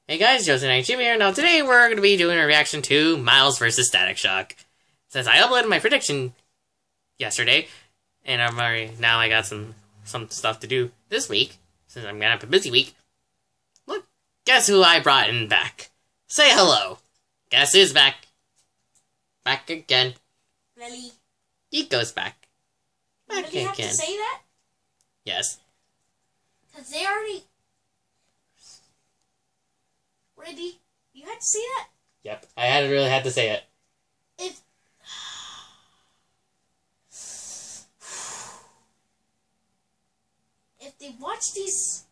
Hey guys, Joseph here. Now today we're going to be doing a reaction to Miles vs. Static Shock. Since I uploaded my prediction yesterday, and now I got some stuff to do this week, since I'm going to have a busy week. Look, guess who I brought in back? Say hello. Guess who's back? Back again. Really? Kiko's back. Back really again. Have to say that? Yes. Because they already... Ready? You had to say that? Yep, I really had to say it. If they watch these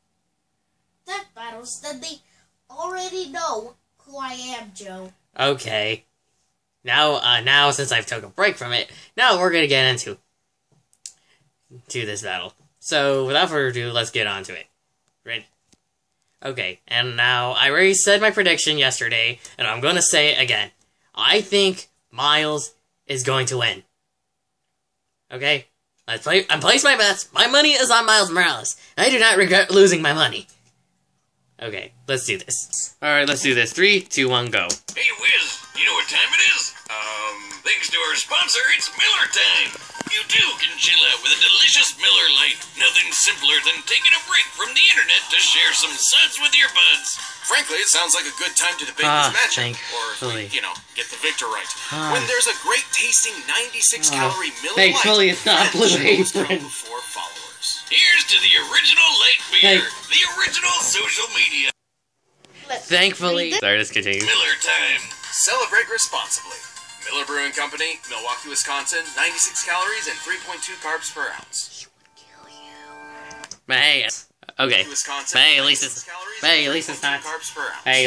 death battles, then they already know who I am, Joe. Okay. Now since I've took a break from it, now we're gonna get into this battle. So without further ado, let's get on to it. Ready? Okay, and now I already said my prediction yesterday, and I'm gonna say it again. I think Miles is going to win. Okay? I'm placing my bets. My money is on Miles Morales. I do not regret losing my money. Okay, let's do this. Alright, let's do this. 3, 2, 1, go. Hey, Wiz, you know what time it is? Thanks to our sponsor, it's Miller time. You too can chill out with a delicious Miller Lite. Nothing simpler than taking a break from the internet to share some suds with your buds. Frankly, it sounds like a good time to debate this matchup. Or, get the victor right. When there's a great tasting 96-calorie Miller Lite, thankfully it's not Blue Apron. Before followers. Here's to the original light beer, the original social media. Thankfully. Sorry, let's continue. Miller time. Celebrate responsibly. Miller Brewing Company, Milwaukee, Wisconsin, 96 calories and 3.2 carbs per ounce. But hey, okay. Wisconsin, hey, at least it's not. Hey, at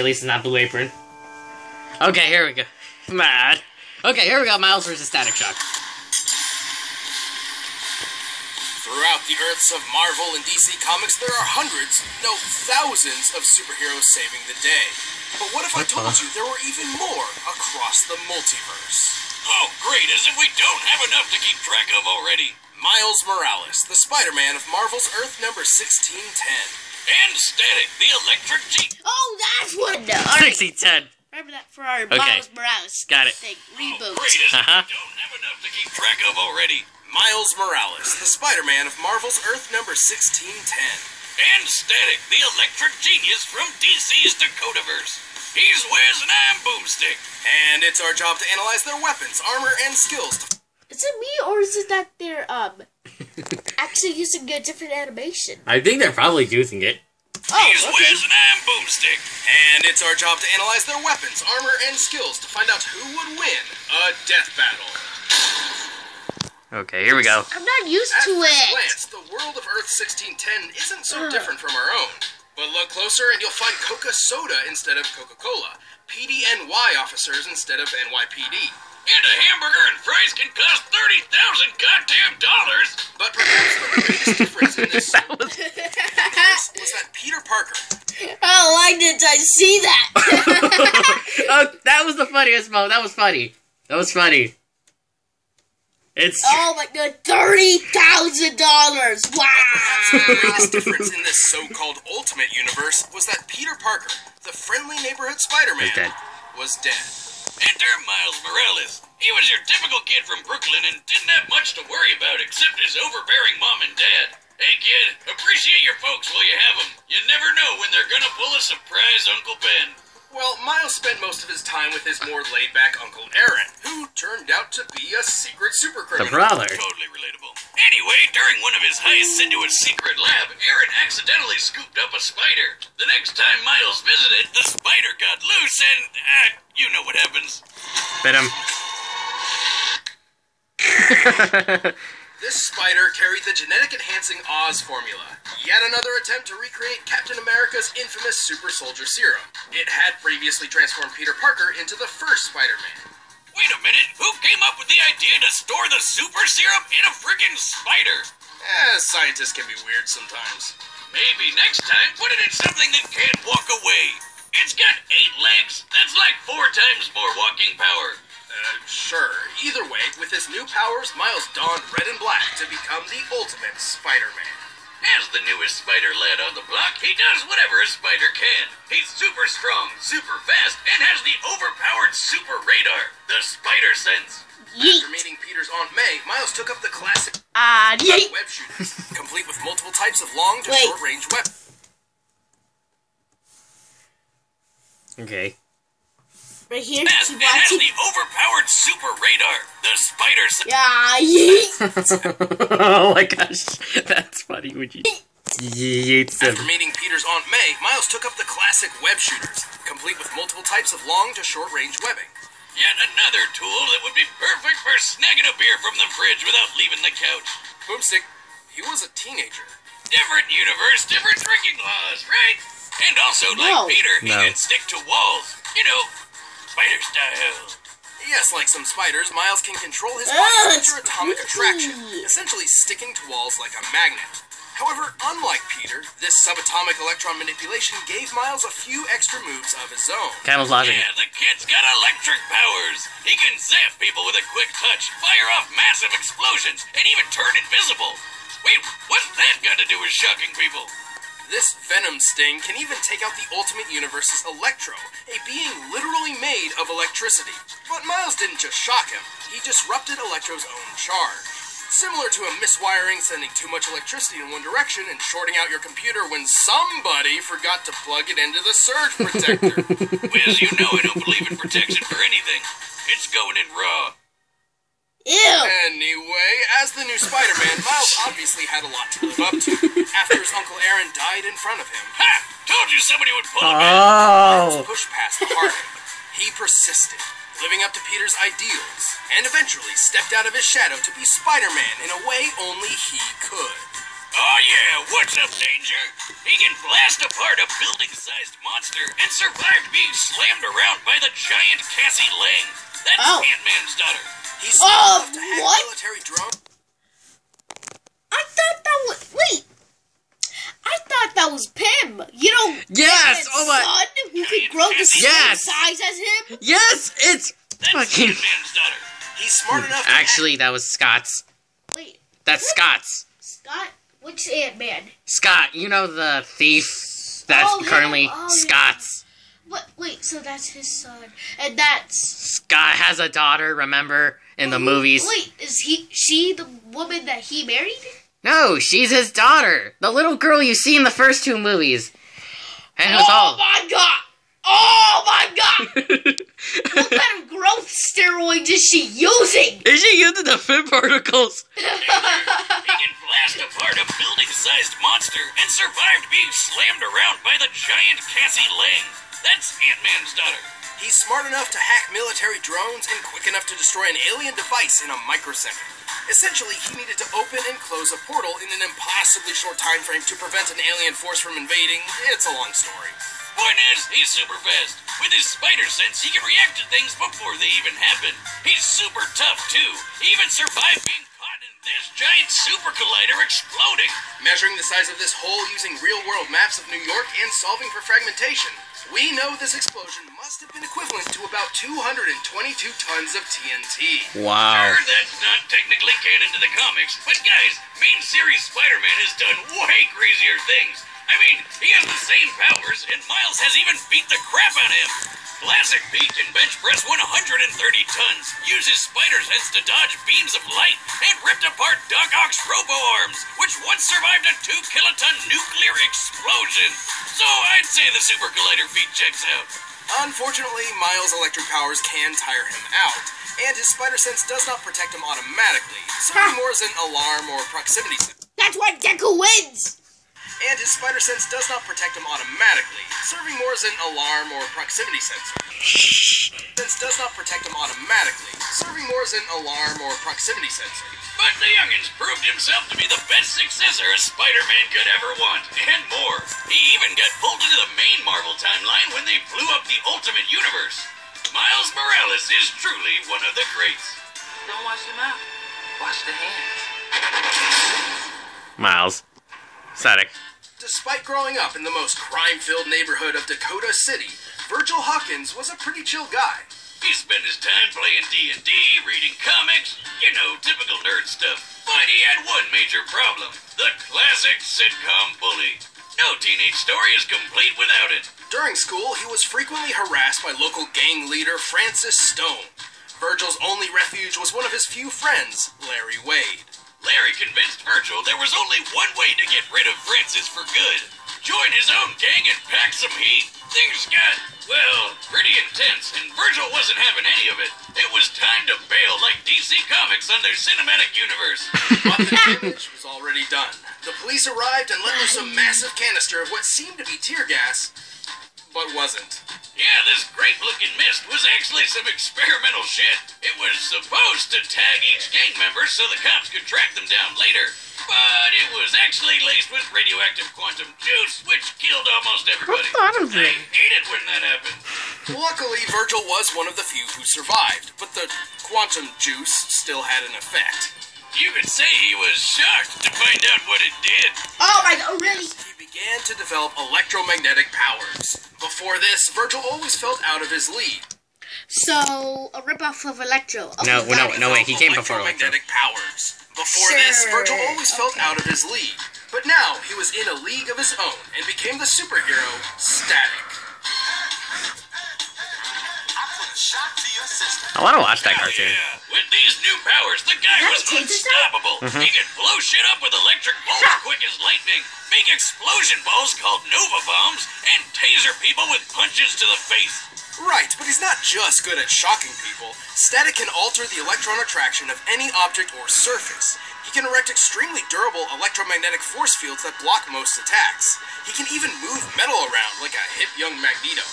least it's not Blue Apron. Okay, here we go. Mad. Okay, here we go. Miles vs. Static Shock. Throughout the Earths of Marvel and DC Comics, there are hundreds, no thousands of superheroes saving the day. But what if I told you there were even more across the multiverse? Oh, great, as if we don't have enough to keep track of already. Miles Morales, the Spider-Man of Marvel's Earth number 1610. And Static, the electric Jeep. Oh, that's what... 1610. Remember that for our Miles Morales Got it. thing. Reboot. Oh, great, as if we don't have enough to keep track of already. Miles Morales, the Spider-Man of Marvel's Earth number 1610. And Static, the electric genius from DC's Dakotaverse. He's Wiz and I'm Boomstick. And it's our job to analyze their weapons, armor, and skills. Is it me, or is it that they're, actually using a different animation? I think they're probably using it. Oh, He's Wiz and I'm Boomstick. And it's our job to analyze their weapons, armor, and skills to find out who would win a death battle. Okay, here we go. I'm not used to it. At first glance, the world of Earth 1610 isn't so different from our own. But look closer and you'll find Coca-Soda instead of Coca-Cola, PDNY officers instead of NYPD. And a hamburger and fries can cost $30,000 goddamn dollars. But perhaps the biggest difference in this was that Peter Parker. Oh, why didn't I see that? That was the funniest moment. That was funny. That was funny. Oh my god, $30,000! Wow! Perhaps the greatest difference in this so-called Ultimate Universe was that Peter Parker, the friendly neighborhood Spider-Man, was dead. Enter Miles Morales. He was your typical kid from Brooklyn and didn't have much to worry about except his overbearing mom and dad. Hey kid, appreciate your folks while you have them. You never know when they're gonna pull a surprise Uncle Ben. Well, Miles spent most of his time with his more laid-back Uncle Aaron, who turned out to be a secret supercriminal. The brother. Totally relatable. Anyway, during one of his heists into a secret lab, Aaron accidentally scooped up a spider. The next time Miles visited, the spider got loose and, you know what happens. Bit him. This spider carried the genetic-enhancing Oz formula. Yet another attempt to recreate Captain America's infamous super soldier serum. It had previously transformed Peter Parker into the first Spider-Man. Wait a minute, who came up with the idea to store the super serum in a friggin' spider? Scientists can be weird sometimes. Maybe next time put it in something that can't walk away. It's got 8 legs, that's like 4 times more walking power. Sure. Either way, with his new powers, Miles donned red and black to become the ultimate Spider-Man. As the newest spider lad on the block, he does whatever a spider can. He's super strong, super fast, and has the overpowered super radar, the spider sense. After meeting Peter's Aunt May, Miles took up the classic Yeet. web shooters, complete with multiple types of long to Wait. short-range weapons. Okay. Right here. And She it has watching. the overpowered super radar, the spider sense. Yeah, yeet. Oh my gosh, that's funny. Would you yeets After him? meeting Peter's Aunt May, Miles took up the classic web shooters, complete with multiple types of long to short-range webbing. Yet another tool that would be perfect for snagging a beer from the fridge without leaving the couch. Boomstick, he was a teenager. Different universe, different drinking laws, right? And also, No. like Peter, he No. can stick to walls. You know, spider style. Yes, like some spiders, Miles can control his body it's through atomic creepy. attraction, essentially sticking to walls like a magnet. However, unlike Peter, this subatomic electron manipulation gave Miles a few extra moves of his own. Camouflaging. Yeah, the kid's got electric powers. He can zap people with a quick touch, fire off massive explosions, and even turn invisible. Wait, what's that got to do with shocking people? This Venom Sting can even take out the Ultimate Universe's Electro, a being literally made of electricity. But Miles didn't just shock him, he disrupted Electro's own charge. Similar to a miswiring sending too much electricity in one direction and shorting out your computer when somebody forgot to plug it into the surge protector. Wiz, you know I don't believe in protection for anything. It's going in raw. Ew. Anyway, as the new Spider-Man, Miles obviously had a lot to live up to, after his Uncle Aaron died in front of him. Ha! Told you somebody would pull him in. Oh. Pushed past the hard end. He persisted, living up to Peter's ideals, and eventually stepped out of his shadow to be Spider-Man in a way only he could. Oh yeah, what's up, Danger? He can blast apart a building-sized monster and survived being slammed around by the giant Cassie Lang. That's Oh. Ant-Man's daughter. He's smart enough to hack what? military drones. I thought that was. Wait. I thought that was Pym. You know, Yes! Ant-Man's Oh my. son who could grow the same Yes! size as him. Yes, it's That's fucking. Ant-Man's daughter. He's smart enough to Actually, that was Scott's. Wait, That's Scott's. Scott, which Ant-Man? Scott, you know the thief that's Oh, yeah. currently Oh, yeah. Scott's. What? Wait, so that's his son, and that's. Scott has a daughter, remember, in the movies? Wait, is she the woman that he married? No, she's his daughter. The little girl you see in the first two movies. And it was Oh all... my god! Oh my god! What kind of growth steroids is she using? Is she using the fin particles? He can blast apart a building-sized monster and survived being slammed around by the giant Cassie Lang. That's Ant-Man's daughter. He's smart enough to hack military drones and quick enough to destroy an alien device in a microsecond. Essentially, he needed to open and close a portal in an impossibly short time frame to prevent an alien force from invading. It's a long story. Point is, he's super fast. With his spider sense, he can react to things before they even happen. He's super tough, too. He even survived being caught in this giant super collider exploding. Measuring the size of this hole using real-world maps of New York and solving for fragmentation, we know this explosion must have been equivalent to about 222 tons of TNT. Wow. Sure, that's not technically canon to the comics, but guys, main series Spider-Man has done way crazier things. I mean, he has the same powers, and Miles has even beat the crap out of him. Classic Pete can bench press 130 tons, uses spider sense to dodge beams of light, and ripped apart Doc Ock's robo-arms, which once survived a 2-kiloton nuclear explosion. So I'd say the super collider feat checks out. Unfortunately, Miles' electric powers can tire him out, and his spider sense does not protect him automatically, serving more as an alarm or proximity sensor. That's why Deku wins. And his spider sense does not protect him automatically, serving more as an alarm or proximity sensor. Sense does not protect him automatically, serving more as an alarm or proximity sensor. But the youngins proved himself to be the best successor a Spider-Man could ever want, and more. He even got pulled into the main Marvel timeline when they blew up the Ultimate Universe. Miles Morales is truly one of the greats. Don't wash the mouth, wash the hands. Miles. Static. Despite growing up in the most crime-filled neighborhood of Dakota City, Virgil Hawkins was a pretty chill guy. He spent his time playing D&D, reading comics, you know, typical nerd stuff. But he had one major problem, the classic sitcom bully. No teenage story is complete without it. During school, he was frequently harassed by local gang leader Francis Stone. Virgil's only refuge was one of his few friends, Larry Wade. Larry convinced Virgil there was only one way to get rid of Francis for good. Join his own gang and pack some heat. Things got, well, pretty intense, and Virgil wasn't having any of it. It was time to bail like DC Comics on their cinematic universe. But the damage was already done. The police arrived and let loose a massive canister of what seemed to be tear gas, but wasn't. Yeah, this grape-looking mist was actually some experimental shit. It was supposed to tag each gang member so the cops could track them down later. But it was actually laced with radioactive quantum juice, which killed almost everybody. I hated when that happened. Luckily, Virgil was one of the few who survived, but the quantum juice still had an effect. You could say he was shocked to find out what it did. Oh my god, really? He began to develop electromagnetic powers. Before this, Virgil always felt out of his league. So, a ripoff of Electro. No, wait, he came before Electro. Electromagnetic powers. Before this, Virgil always felt out of his league. But now, he was in a league of his own and became the superhero, Static. I want to watch that cartoon. Yeah. With these new powers, the guy was unstoppable. He could blow shit up with electric bolts quick as lightning, make explosion balls called Nova Bombs, and taser people with punches to the face. Right, but he's not just good at shocking people. Static can alter the electron attraction of any object or surface. He can erect extremely durable electromagnetic force fields that block most attacks. He can even move metal around like a hip young Magneto.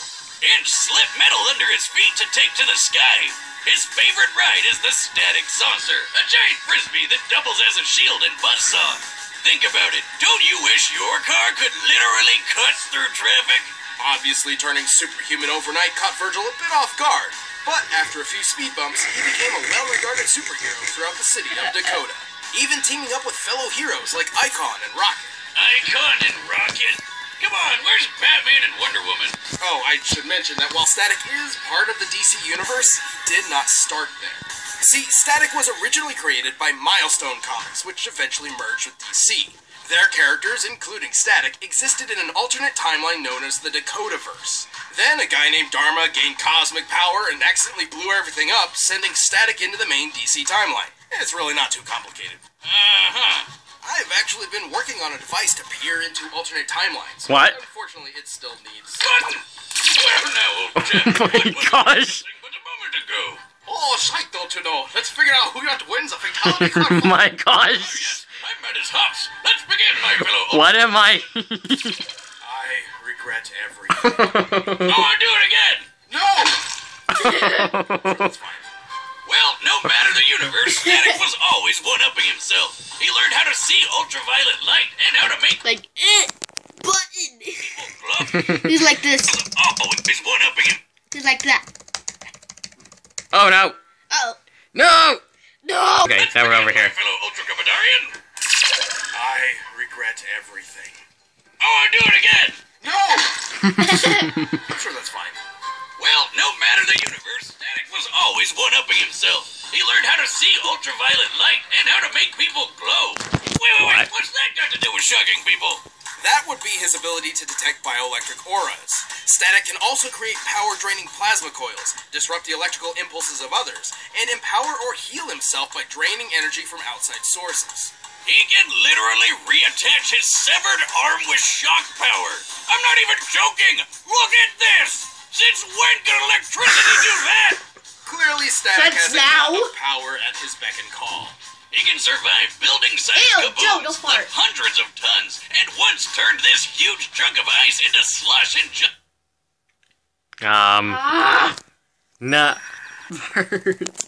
And slip metal under his feet to take to the sky. His favorite ride is the Static Saucer, a giant frisbee that doubles as a shield and buzzsaw. Think about it. Don't you wish your car could literally cut through traffic? Obviously, turning superhuman overnight caught Virgil a bit off guard. But after a few speed bumps, he became a well-regarded superhero throughout the city of Dakota, even teaming up with fellow heroes like Icon and Rocket. Icon and Rocket? Come on, where's Batman and Wonder Woman? Oh, I should mention that while Static is part of the DC Universe, he did not start there. See, Static was originally created by Milestone Comics, which eventually merged with DC. Their characters, including Static, existed in an alternate timeline known as the Dakotaverse. Then a guy named Dharma gained cosmic power and accidentally blew everything up, sending Static into the main DC timeline. It's really not too complicated. Uh-huh. I've actually been working on a device to peer into alternate timelines. What? Unfortunately, it still needs... Button! Well, now, old chap, Oh my gosh. but a moment ago. Oh, shite, don't you know? Let's figure out who got wins a fatality Oh conflict. my gosh. Yes, I'm at his hops. Let's begin, my fellow. What am I? I regret everything. Oh, do it again! No! That's fine. Well, no matter the universe, Static was always one-upping himself. He learned how to see ultraviolet light and how to make Like, button. people glow. He's like this. Always one-upping him. He's like that. Oh no. Oh. No. No! Okay, now we're over here. Fellow Ultra Capodarian. I regret everything. Oh, do it again! No! I'm sure that's fine. Well, no matter the universe, Static was always one-upping himself. He learned how to see ultraviolet light and how to make people glow. Wait, what's that got to do with shocking people? That would be his ability to detect bioelectric auras. Static can also create power-draining plasma coils, disrupt the electrical impulses of others, and empower or heal himself by draining energy from outside sources. He can literally reattach his severed arm with shock power. I'm not even joking! Look at this! Since when can electricity do that? Clearly, Static That's has a now. lot of power at his beck and call. He can survive building-sized Ew, Joe, don't kabooms, fart. lift hundreds of tons, and once turned this huge chunk of ice into slush in just... Nah.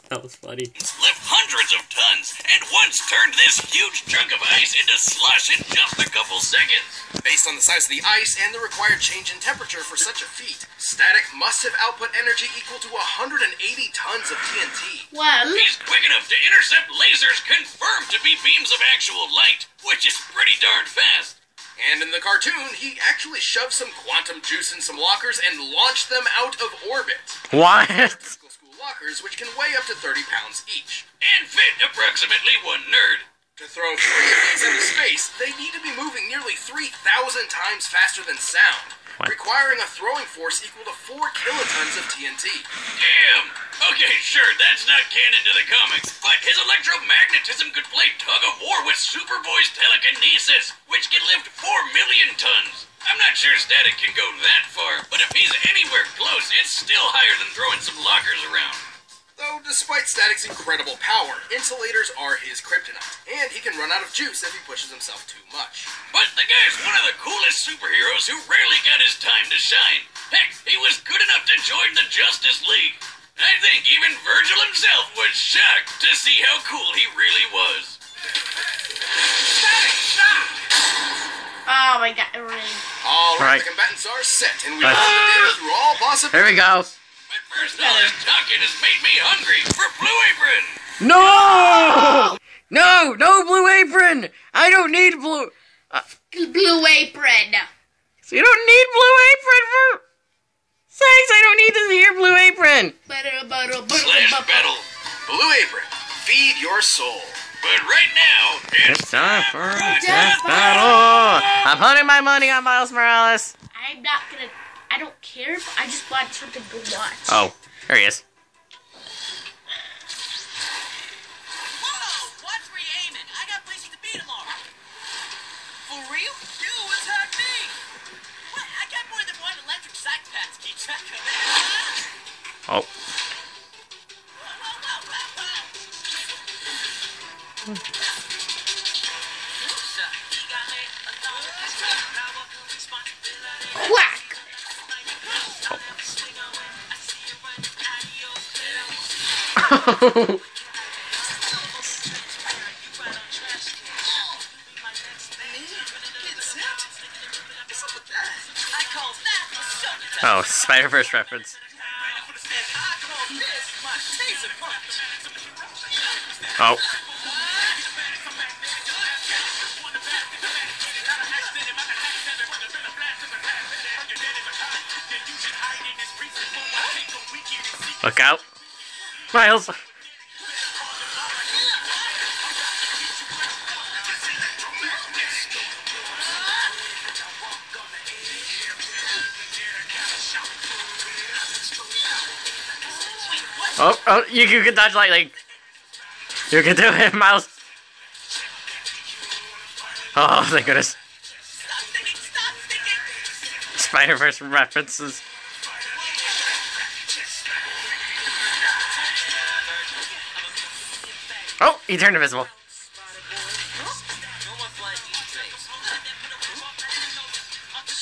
That was funny. Lift hundreds of tons, and once turned this huge chunk of ice into slush in just a couple seconds. Based on the size of the ice and the required change in temperature for such a feat, Static must have output energy equal to 180 tons of TNT. Well, He's quick enough to intercept lasers confirmed to be beams of actual light, which is pretty darn fast. And in the cartoon, he actually shoved some quantum juice in some lockers and launched them out of orbit. What? Typical school lockers, which can weigh up to 30 pounds each. And fit approximately one nerd. To throw 3 of these into space, they need to be moving nearly 3,000 times faster than sound, requiring a throwing force equal to 4 kilotons of TNT. Damn! Okay, sure, that's not canon to the comics, but his electromagnetism could play tug-of-war with Superboy's telekinesis, which can lift 4 million tons. I'm not sure Static can go that far, but if he's anywhere close, it's still higher than throwing some lockers around. Though, despite Static's incredible power, insulators are his kryptonite, and he can run out of juice if he pushes himself too much. But the guy's one of the coolest superheroes who rarely got his time to shine. Heck, he was good enough to join the Justice League. I think even Virgil himself was shocked to see how cool he really was. Static, stop! Oh my god, really. Alright, the combatants are set, and we will through all possible... Here we go. But first, all this talking has made me hungry for Blue Apron. No! No! No Blue Apron! I don't need Blue... Blue Apron. So you don't need Blue Apron for... Thanks, I don't need to hear Blue Apron. Slash battle. Blue Apron, feed your soul. But right now, It's time for a death battle. I'm putting my money on Miles Morales. I'm not gonna... I don't care, but I just want something to watch. Oh, there he is. Whoa! Watch where you're aiming. I got places to be tomorrow. For real? You attack me! What? I got more than one electric psychopath to keep track of it. Oh. Quack! Oh, Spider-Verse reference. Oh. Look out. Miles. Oh, you can dodge lightning. You can do it, Miles. Oh, thank goodness. Spider-Verse references. Oh, he turned invisible.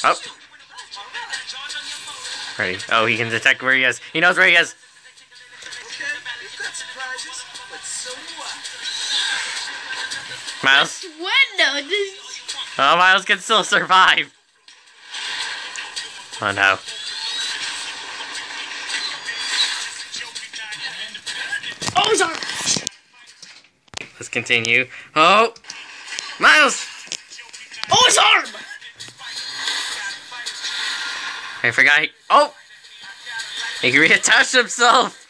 Oh. Ready. Oh, he can detect where he is. He knows where he is. Miles. Window. Oh, Miles can still survive. Oh no. Oh, sorry. Let's continue. Oh! Miles! Oh, his arm! I forgot. Oh! He can reattach himself!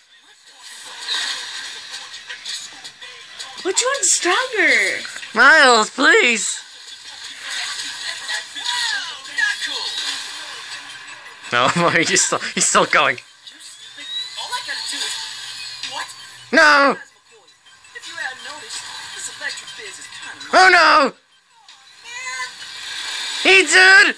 Which one's stronger? Miles, please! No, he's still going. All I gotta do is... What? No! If you hadn't noticed, this electric biz is kind of... Oh no! He did!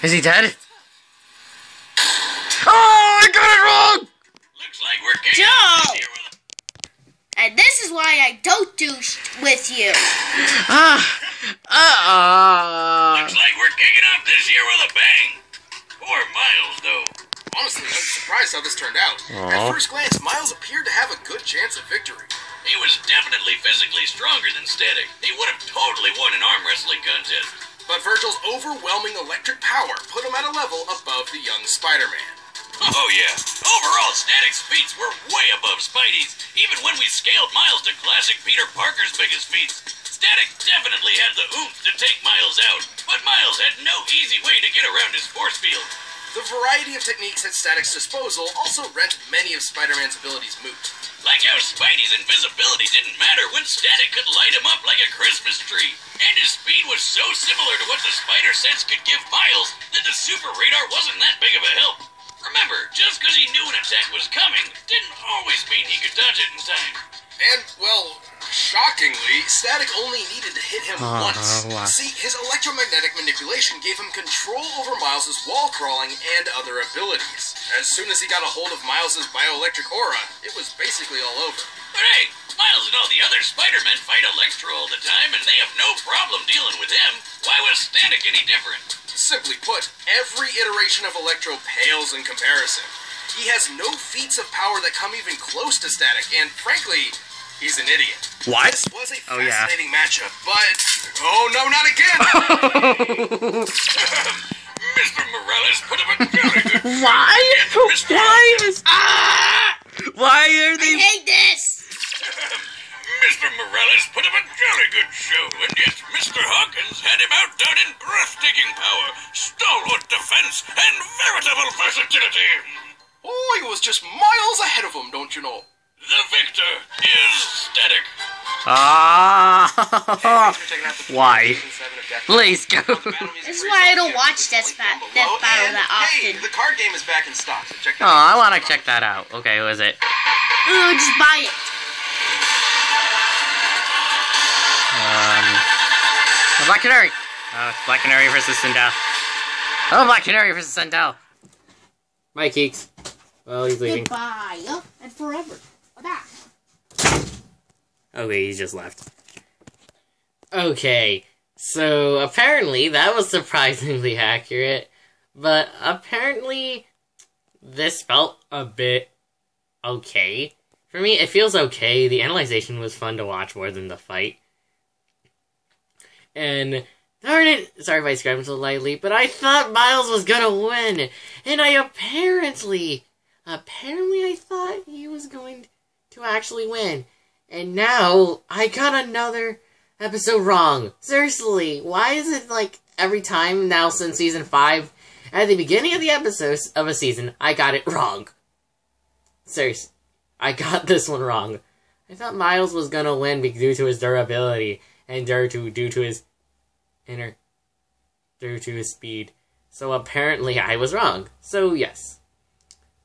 Is he dead? Oh, I got it wrong! looks like we're kicking Joe! off this year with a... And this is why I don't do with you. Looks like we're kicking off this year with a bang. Poor Miles, though. Honestly, I'm surprised how this turned out. At first glance, Miles appeared to have a good chance of victory. He was definitely physically stronger than Static. He would have totally won an arm wrestling contest. But Virgil's overwhelming electric power put him at a level above the young Spider-Man. Oh yeah. Overall, Static's feats were way above Spidey's, even when we scaled Miles to classic Peter Parker's biggest feats. Static definitely had the oomph to take Miles out. But Miles had no easy way to get around his force field. The variety of techniques at Static's disposal also rent many of Spider-Man's abilities moot. Like how Spidey's invisibility didn't matter when Static could light him up like a Christmas tree. And his speed was so similar to what the spider sense could give Miles that the super radar wasn't that big of a help. Remember, just because he knew an attack was coming didn't always mean he could dodge it in time. And, well, shockingly, Static only needed to hit him once. wow. See, his electromagnetic manipulation gave him control over Miles' wall crawling and other abilities. As soon as he got a hold of Miles' bioelectric aura, it was basically all over. But hey, Miles and all the other Spider-Men fight Electro all the time, and they have no problem dealing with him. Why was Static any different? Simply put, every iteration of Electro pales in comparison. He has no feats of power that come even close to Static, and frankly, he's an idiot. What? This was a Oh, yeah. fascinating matchup, but... Oh, no, not again! Mr. Morales put up a very good show. Why? And Mr. Why are I they... hate this! Mr. Morales put up a jolly good show, and yet Mr. Hawkins had him outdone in breathtaking power, stalwart defense, and veritable versatility. Oh, he was just miles ahead of him, don't you know? The victor is Static. Why? Please go. This is why I don't watch Death Battle that Hey, often. the card game is back in stock, so check it Oh, out. I want to check that out. Okay, who is it? Ooh, just buy it. The Black Canary. Oh, it's Black Canary versus Sindel. Oh, Black Canary versus Sindel. Bye, Keeks. Well, he's leaving. Goodbye. And forever. Back. Okay, he just left. Okay, so apparently that was surprisingly accurate, but apparently this felt a bit okay. For me, it feels okay. The analyzation was fun to watch more than the fight. And, darn it, sorry if I described him so lightly, but I thought Miles was gonna win, and I apparently I thought he was going to actually win. And now, I got another episode wrong. Seriously, why is it like every time now since season 5, at the beginning of the episodes of a season, I got it wrong? Seriously, I got this one wrong. I thought Miles was gonna win due to his durability, and due to his speed. So apparently I was wrong. So yes.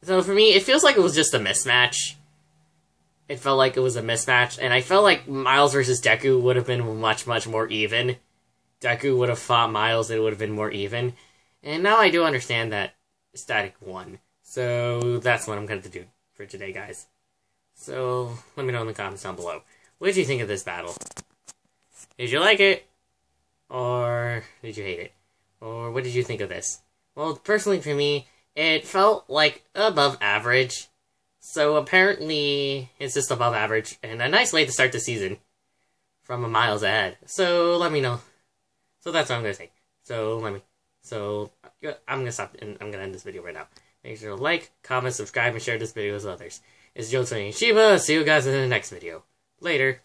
So for me, it feels like it was just a mismatch. It felt like it was a mismatch, and I felt like Miles versus Deku would have been much, much more even. Deku would have fought Miles, and it would have been more even. And now I do understand that Static won. So that's what I'm going to do for today, guys. So let me know in the comments down below. What did you think of this battle? Did you like it? Or did you hate it? Or what did you think of this? Well, personally for me, it felt like above average. So apparently, it's just above average, and a nice way to start the season from a miles ahead. So let me know. So that's what I'm gonna say. I'm gonna stop and I'm gonna end this video right now. Make sure to like, comment, subscribe, and share this video with others. It's Joe saying Shiba. See you guys in the next video. Later.